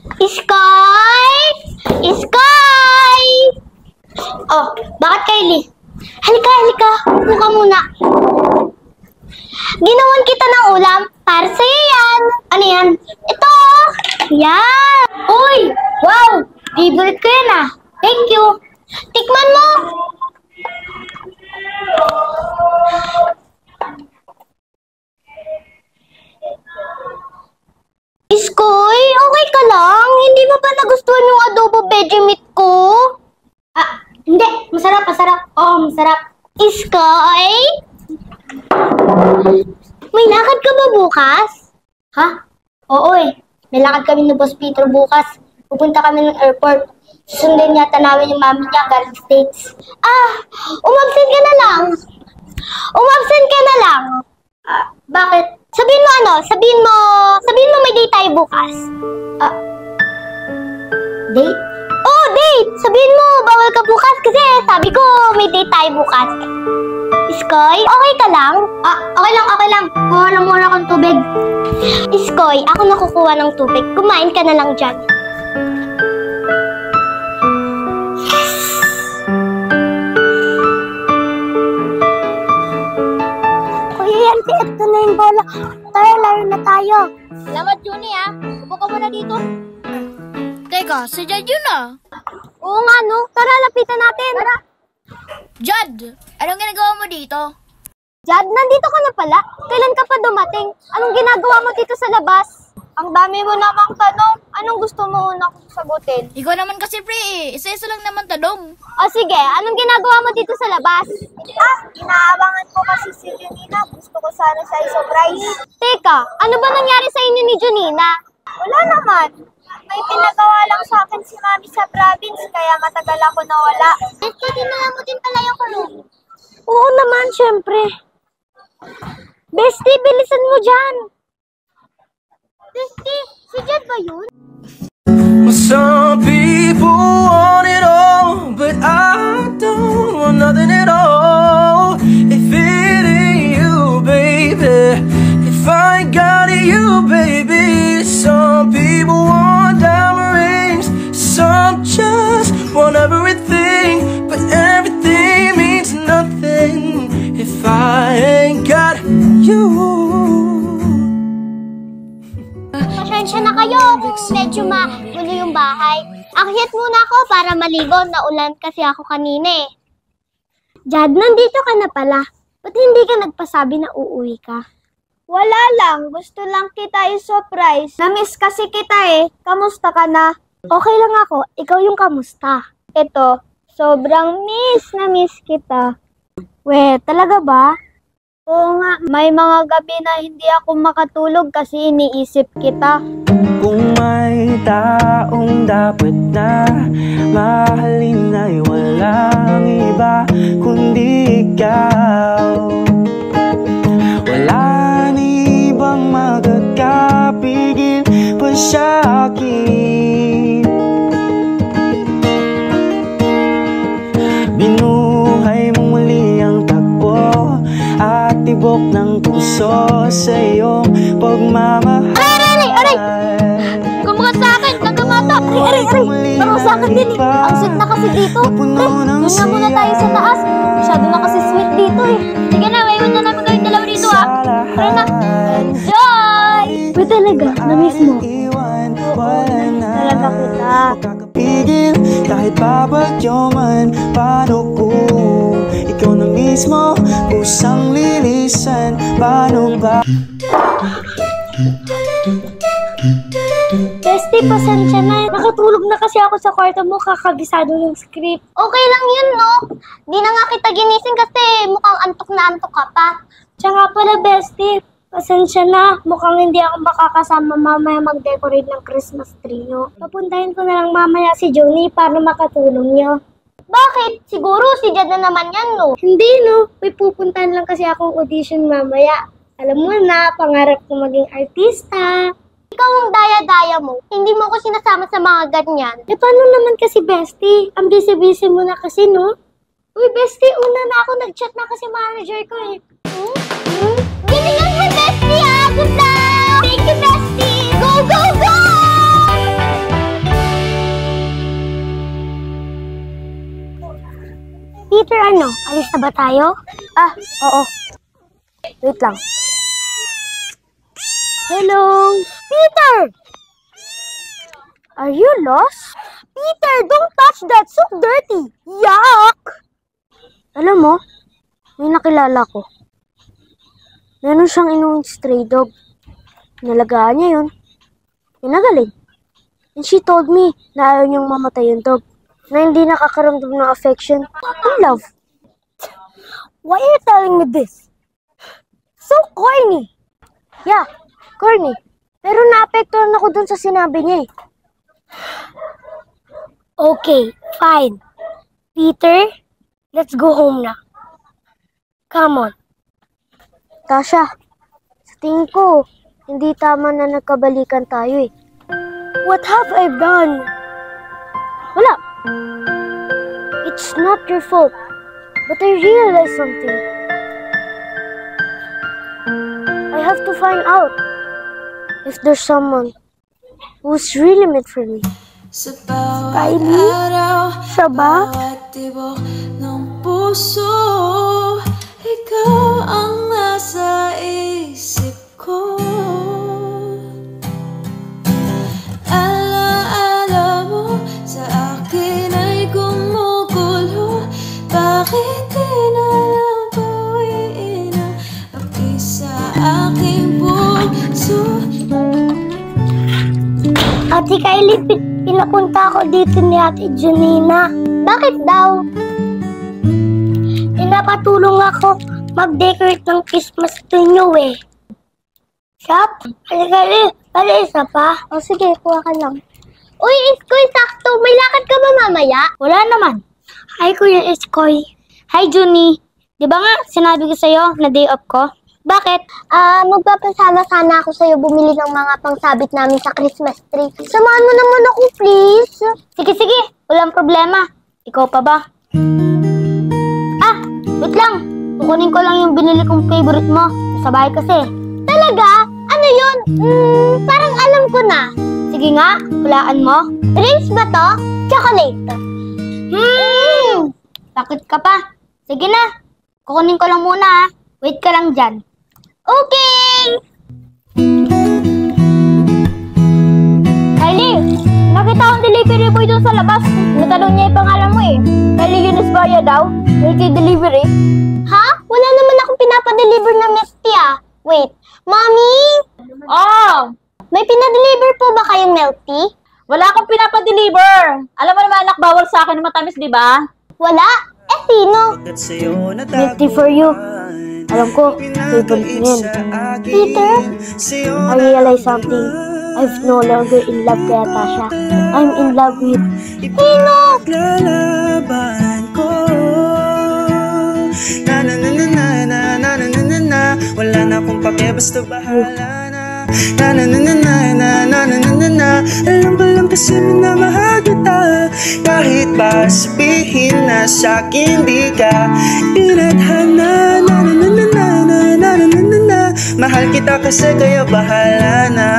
Sky! Sky! Oh, bakit Kylie? Halika, halika. Upo ka muna. Ginawan kita ng ulam. Para sa'yo yan. Ano yan? Ito! Yan! Uy! Wow! Favorite ko yan ah. Thank you. Tikman mo! Iskoy, okay ka lang? Hindi mo ba nagustuhan yung adobo veggie meat ko? Ah, hindi. Masarap, masarap. Oo, masarap. Iskoy? May lakad ka ba bukas? Ha? Oo eh. May lakad kami ni Boss Peter bukas. Pupunta kami ng airport. Susundin yata namin yung mami niya galing States. Ah, umabsent ka na lang. Umabsent ka na lang. Bakit? Sabihin mo ano? Sabihin mo may date tayo bukas. Date? Oh, date! Sabihin mo, bawal ka bukas kasi sabi ko may date tayo bukas. Iskoy, okay ka lang? Okay lang, okay lang. Kuha lang muna akong tubig. Iskoy, ako nakukuha ng tubig. Kumain ka na lang dyan. Ito na yung bola. Tara, laro na tayo. Salamat, Juni, ah. Upo ka muna dito. Teka, si Jad yun ah. Oo nga, no? Tara, lapitan natin. Tara. Jad, anong ginagawa mo dito? Jad, nandito ka na pala. Kailan ka pa dumating? Anong ginagawa mo dito sa labas? Ang dami mo namang tanong. Anong gusto mo unang sagutin? Ikaw naman kasi pre eh. Isa-isa lang naman tanong. O sige, anong ginagawa mo dito sa labas? Inaabangan ko kasi si Junina. Gusto ko sana siya i-surprise. Teka, ano ba nangyari sa inyo ni Junina? Wala naman. May pinagawa lang sa akin si Mami sa province, kaya matagal ako nawala. Dinala mo din pala yung kulong. Oo naman, syempre. Bestie, bilisan mo dyan. Bestie, si Jad ba yun? Some people want it all, but I don't want nothing at all. If it ain't you, baby, if I ain't got you, baby. Some people want diamond rings, some just want everything, but everything means nothing if I ain't got you. Pasensya na kayo kung medyo magulo yung bahay. Akyat muna ako para maligo. Naulan kasi ako kanina eh. Jad, nandito ka na pala. Ba't hindi ka nagpasabi na uuwi ka? Wala lang. Gusto lang kita i-surprise. Namiss kasi kita eh. Kamusta ka na? Okay lang ako. Ikaw yung kamusta? Ito, sobrang miss kita. We, talaga ba? Oo nga, may mga gabi na hindi ako makatulog kasi iniisip kita. Kung may taong dapat na mahalin ay walang iba kundi ikaw. Wala ibang magkakapigil pa sa akin. Binuhay mo muli ang takbo at tibok ng puso sa iyong pagmamahal. Aray! Kumakas sa akin! Nagamata! Aray! Parang sa akin din eh! Ang sweet na kasi dito! Doon na muna tayo sa taas! Masyado na kasi sweet dito eh! Sige na, maiwan na namin kayong dalawa dito ah! Tara na! Enjoy! Wait talaga, na-miss mo? Talaga kita! Makakapigil kahit babagyo man. Paano kung ikaw na mismo kusang lilisan? Paano ba? Bestie, pasensya na. Nakatulog na kasi ako sa kwarto mo. Kakabisado yung script. Okay lang yun, no? Di na nga kita ginising kasi mukhang antok na antok ka pa. Tsaka pala, Bestie, pasensya na. Mukhang hindi ako makakasama mamaya mag-decorate ng Christmas tree, no? Papuntahin ko na lang mamaya si Joni para makatulong niyo. Bakit? Siguro si Jad na naman yan, no? Hindi, no? May pupuntahan lang kasi akong audition mamaya. Alam mo na, pangarap ko maging artista. Ikaw ang daya-daya mo. Hindi mo ko sinasama sa mga ganyan. Eh, paano naman kasi, Bestie? Ang busy-busy mo na kasi, no? Uy, Bestie, una na ako nag-chat na kasi manager ko eh. Galingan mo, Bestie, ah! Good luck! Thank you, Bestie! Go, go, go! Peter, ano? Alis na ba tayo? Oo. Wait lang. Hello? Peter! Are you lost? Peter, don't touch that! So dirty! Yuck! Alam mo, may nakilala ko. Meron siyang inuwing stray dog. Nalagaan niya yun. Pinagaling. And she told me na ayaw niyang mamatay yung dog. Na hindi nakakaramdam ng affection and love. Why are you telling me this? So corny! Yeah, corny. Pero naapektuhan ako dun sa sinabi niya eh. Okay, fine. Peter, let's go home na. Come on. Tasha, sa tingin ko, hindi tama na nagkabalikan tayo eh. What have I done? Wala. It's not your fault. But I realized something. I have to find out if there's someone who's really meant for me. Kylie? Siya ba? Tibok ng puso, ikaw ang nasa isip ko. Alaala mo sa akin ay gumugulo. Bakit di na lang buuin ang pagdi sa aking puso? Ate Kylie, pinapunta ako dito ni Ate Junina. Bakit daw? Pinapatulong ako mag-decorate ng Christmas tree nyo eh. Shop? Ate Kylie, pala isa pa? O sige, kuha ka lang. Uy, Iskoy, sakto. May lakad ka ba mamaya? Wala naman. Hi, Kuya Iskoy. Hi, Junie. Di ba nga sinabi ko sa'yo na day off ko? Bakit? Magpapasama sana ako sa'yo bumili ng mga pangsabit namin sa Christmas tree. Samahan mo naman ako, please. Sige. Walang problema. Ikaw pa ba? Wait lang. Kukunin ko lang yung binili kong favorite mo. Sa bahay kasi. Talaga? Ano yun? Parang alam ko na. Sige nga, hulaan mo. Drinks ba to? Chocolate. Bakit ka pa? Sige na. Kukunin ko lang muna. Wait ka lang dyan. Okay! Kylie, nakita akong delivery boy doon sa labas. Natanong niya yung pangalan mo eh. Kylie Eunice Baria daw. Milky delivery. Ha? Wala naman akong pinapadeliver na milky ah. Wait, Mommy? Oh! May pinadeliver po ba kayong milk tea? Wala akong pinapadeliver. Alam mo naman anak, bawal sa akin ng matamis, di ba? Wala? Sino? Milk tea for you. Alam ko, favorite mo yan. Peter? I realize something. I'm no longer in love kaya Tasha. I'm in love with... Sino? Wala na akong pake, basta bahala na. Alam ko lang kasi minamahal kita. Kahit pa sabihin na sa'kin di ka pinadhana. Mahal kita kasi kaya bahala na.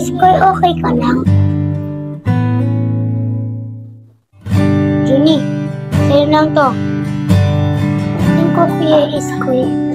Iskoy, okay ka lang? Junie, sa'yo lang to. Tingin ko Kuya Iskoy.